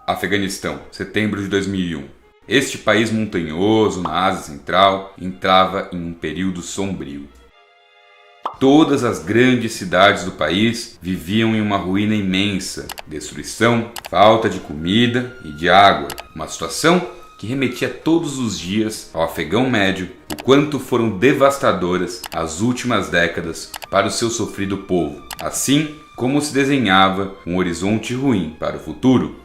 Afeganistão, setembro de 2001. Este país montanhoso na Ásia Central entrava em um período sombrio. Todas as grandes cidades do país viviam em uma ruína imensa, destruição, falta de comida e de água, uma situação que remetia todos os dias ao afegão médio o quanto foram devastadoras as últimas décadas para o seu sofrido povo, assim como se desenhava um horizonte ruim para o futuro.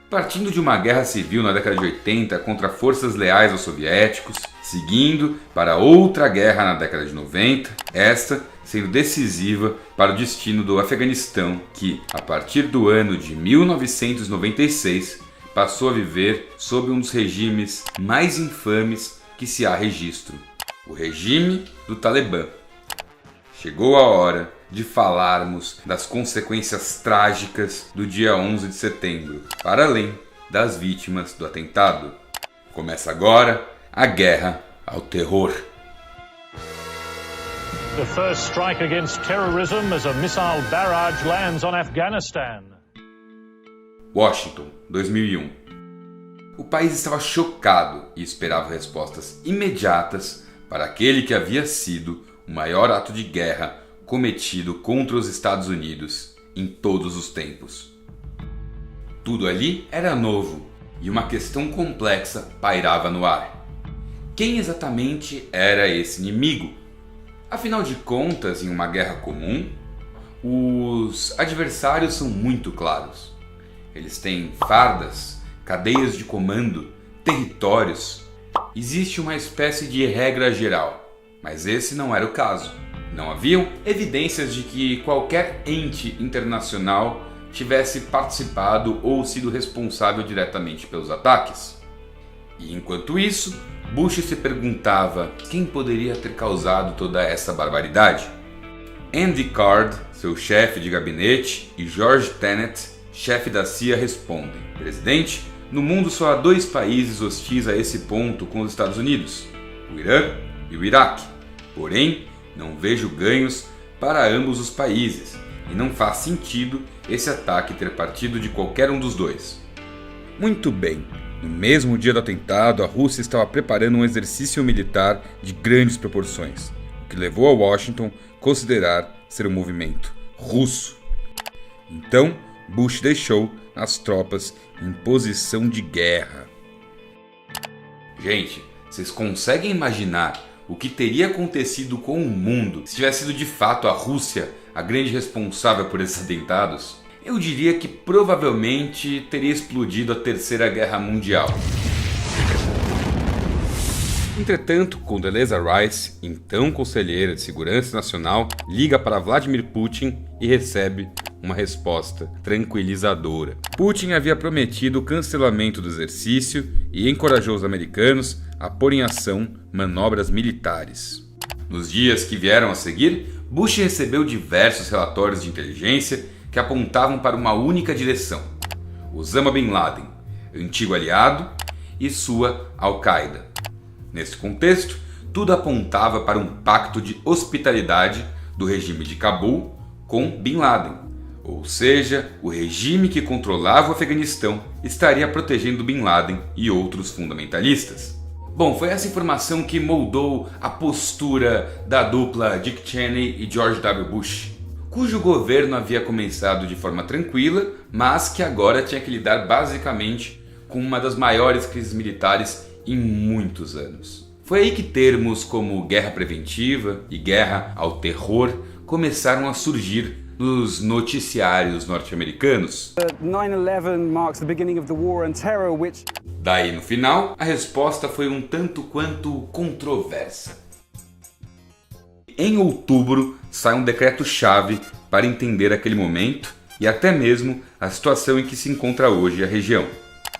Partindo de uma guerra civil na década de 80 contra forças leais aos soviéticos, seguindo para outra guerra na década de 90, esta sendo decisiva para o destino do Afeganistão, que, a partir do ano de 1996, passou a viver sob um dos regimes mais infames que se há registro, o regime do Talibã. Chegou a hora de falarmos das consequências trágicas do dia 11 de setembro, para além das vítimas do atentado. Começa agora a guerra ao terror. The first strike against terrorism as a missile barrage lands on Afghanistan. Washington, 2001. O país estava chocado e esperava respostas imediatas para aquele que havia sido o maior ato de guerra cometido contra os Estados Unidos em todos os tempos. Tudo ali era novo e uma questão complexa pairava no ar. Quem exatamente era esse inimigo? Afinal de contas, em uma guerra comum, os adversários são muito claros. Eles têm fardas, cadeias de comando, territórios. Existe uma espécie de regra geral, mas esse não era o caso. Não haviam evidências de que qualquer ente internacional tivesse participado ou sido responsável diretamente pelos ataques. E enquanto isso, Bush se perguntava quem poderia ter causado toda essa barbaridade. Andy Card, seu chefe de gabinete, e George Tenet, chefe da CIA, respondem: presidente, no mundo só há dois países hostis a esse ponto com os Estados Unidos, o Irã e o Iraque. Porém, não vejo ganhos para ambos os países e não faz sentido esse ataque ter partido de qualquer um dos dois. Muito bem, no mesmo dia do atentado, a Rússia estava preparando um exercício militar de grandes proporções, o que levou a Washington a considerar ser um movimento russo. Então, Bush deixou as tropas em posição de guerra. Gente, vocês conseguem imaginar o que teria acontecido com o mundo se tivesse sido de fato a Rússia a grande responsável por esses atentados? Eu diria que provavelmente teria explodido a Terceira Guerra Mundial. Entretanto, Condoleezza Rice, então conselheira de Segurança Nacional, liga para Vladimir Putin e recebe uma resposta tranquilizadora. Putin havia prometido o cancelamento do exercício e encorajou os americanos a pôr em ação manobras militares. Nos dias que vieram a seguir, Bush recebeu diversos relatórios de inteligência que apontavam para uma única direção: Osama Bin Laden, antigo aliado, e sua Al-Qaeda. Nesse contexto, tudo apontava para um pacto de hospitalidade do regime de Cabul com Bin Laden, ou seja, o regime que controlava o Afeganistão estaria protegendo Bin Laden e outros fundamentalistas. Bom, foi essa informação que moldou a postura da dupla Dick Cheney e George W. Bush, cujo governo havia começado de forma tranquila, mas que agora tinha que lidar basicamente com uma das maiores crises militares em muitos anos. Foi aí que termos como guerra preventiva e guerra ao terror começaram a surgir nos noticiários norte-americanos. 9/11 marks the beginning of the war on terror, which... Daí, no final, a resposta foi um tanto quanto controversa. Em outubro, sai um decreto-chave para entender aquele momento e até mesmo a situação em que se encontra hoje a região,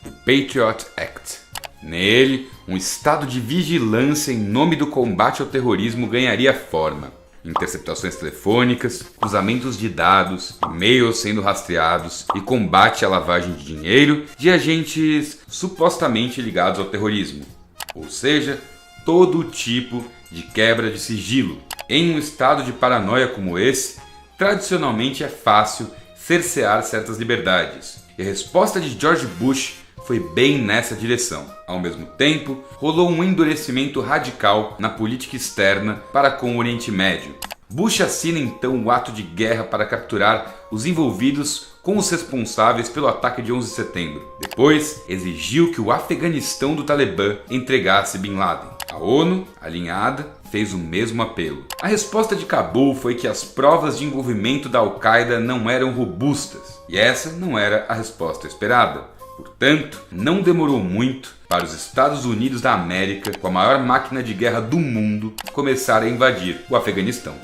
o Patriot Act. Nele, um estado de vigilância em nome do combate ao terrorismo ganharia forma. Interceptações telefônicas, cruzamentos de dados, e-mails sendo rastreados e combate à lavagem de dinheiro de agentes supostamente ligados ao terrorismo. Ou seja, todo tipo de quebra de sigilo. Em um estado de paranoia como esse, tradicionalmente é fácil cercear certas liberdades. E a resposta de George Bush foi bem nessa direção. Ao mesmo tempo, rolou um endurecimento radical na política externa para com o Oriente Médio. Bush assina então o ato de guerra para capturar os envolvidos com os responsáveis pelo ataque de 11 de setembro. Depois, exigiu que o Afeganistão do Talibã entregasse Bin Laden. A ONU, alinhada, fez o mesmo apelo. A resposta de Cabul foi que as provas de envolvimento da Al-Qaeda não eram robustas, e essa não era a resposta esperada. Portanto, não demorou muito para os Estados Unidos da América, com a maior máquina de guerra do mundo, começar a invadir o Afeganistão.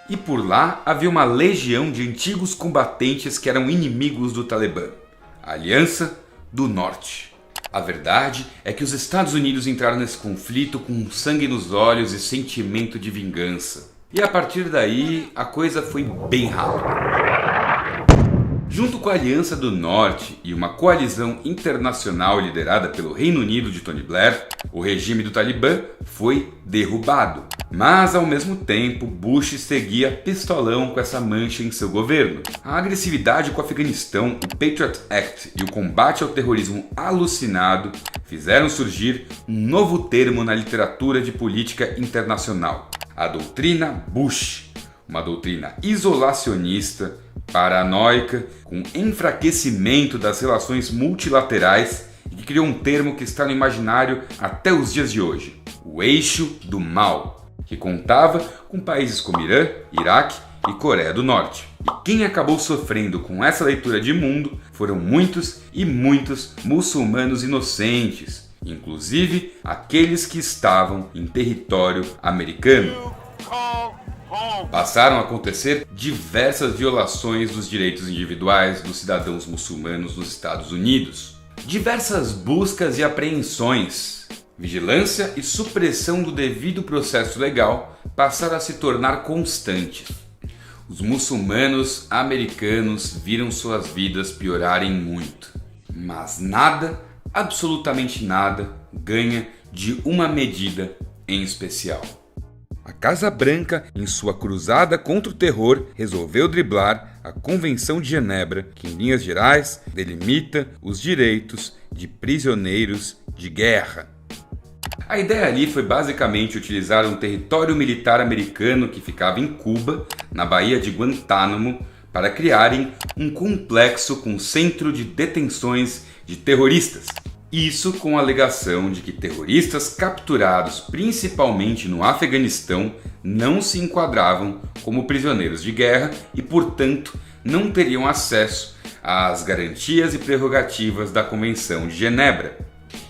E por lá havia uma legião de antigos combatentes que eram inimigos do Talibã, a Aliança do Norte. A verdade é que os Estados Unidos entraram nesse conflito com sangue nos olhos e sentimento de vingança. E a partir daí, a coisa foi bem rápida. Junto com a Aliança do Norte e uma coalizão internacional liderada pelo Reino Unido de Tony Blair, o regime do Talibã foi derrubado. Mas, ao mesmo tempo, Bush seguia pistolão com essa mancha em seu governo. A agressividade com o Afeganistão, o Patriot Act e o combate ao terrorismo alucinado fizeram surgir um novo termo na literatura de política internacional: a doutrina Bush, uma doutrina isolacionista, paranoica, com enfraquecimento das relações multilaterais e que criou um termo que está no imaginário até os dias de hoje: o eixo do mal, que contava com países como Irã, Iraque e Coreia do Norte. E quem acabou sofrendo com essa leitura de mundo foram muitos e muitos muçulmanos inocentes, inclusive aqueles que estavam em território americano. Passaram a acontecer diversas violações dos direitos individuais dos cidadãos muçulmanos nos Estados Unidos. Diversas buscas e apreensões, vigilância e supressão do devido processo legal passaram a se tornar constantes. Os muçulmanos americanos viram suas vidas piorarem muito. Mas nada, absolutamente nada, ganha de uma medida em especial. A Casa Branca, em sua cruzada contra o terror, resolveu driblar a Convenção de Genebra, que em linhas gerais delimita os direitos de prisioneiros de guerra. A ideia ali foi basicamente utilizar um território militar americano que ficava em Cuba, na Baía de Guantánamo, para criarem um complexo com centro de detenções de terroristas. Isso com a alegação de que terroristas capturados principalmente no Afeganistão não se enquadravam como prisioneiros de guerra e, portanto, não teriam acesso às garantias e prerrogativas da Convenção de Genebra.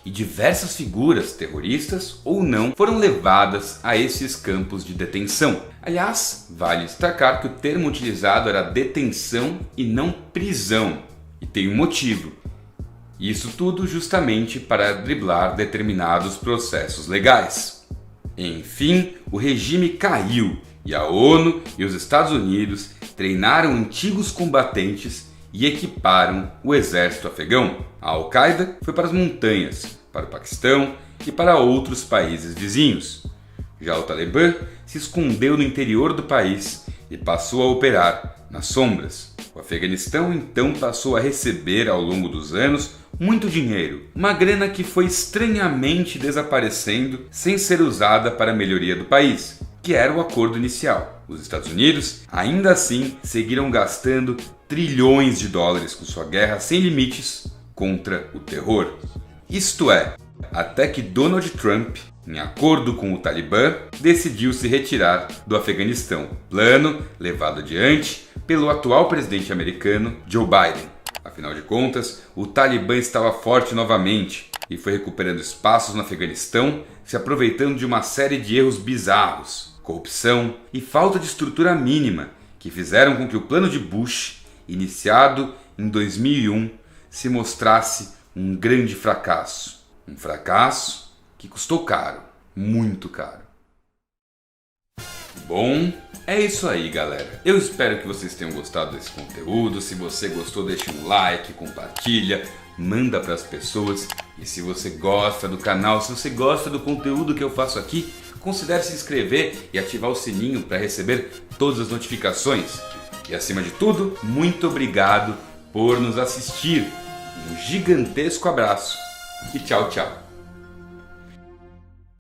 E diversas figuras, terroristas ou não, foram levadas a esses campos de detenção. Aliás, vale destacar que o termo utilizado era detenção e não prisão. E tem um motivo. Isso tudo justamente para driblar determinados processos legais. Enfim, o regime caiu e a ONU e os Estados Unidos treinaram antigos combatentes e equiparam o exército afegão. A Al-Qaeda foi para as montanhas, para o Paquistão e para outros países vizinhos. Já o Talibã se escondeu no interior do país e passou a operar nas sombras. O Afeganistão então passou a receber ao longo dos anos muito dinheiro, uma grana que foi estranhamente desaparecendo sem ser usada para a melhoria do país, que era o acordo inicial. Os Estados Unidos ainda assim seguiram gastando trilhões de dólares com sua guerra sem limites contra o terror. Isto é, até que Donald Trump, em acordo com o Talibã, decidiu se retirar do Afeganistão, plano levado adiante pelo atual presidente americano Joe Biden. Afinal de contas, o Talibã estava forte novamente e foi recuperando espaços no Afeganistão, se aproveitando de uma série de erros bizarros, corrupção e falta de estrutura mínima que fizeram com que o plano de Bush, iniciado em 2001, se mostrasse um grande fracasso. Um fracasso que custou caro, muito caro. Bom, é isso aí, galera. Eu espero que vocês tenham gostado desse conteúdo. Se você gostou, deixa um like, compartilha, manda para as pessoas. E se você gosta do canal, se você gosta do conteúdo que eu faço aqui, considere se inscrever e ativar o sininho para receber todas as notificações. E acima de tudo, muito obrigado por nos assistir. Um gigantesco abraço e tchau, tchau.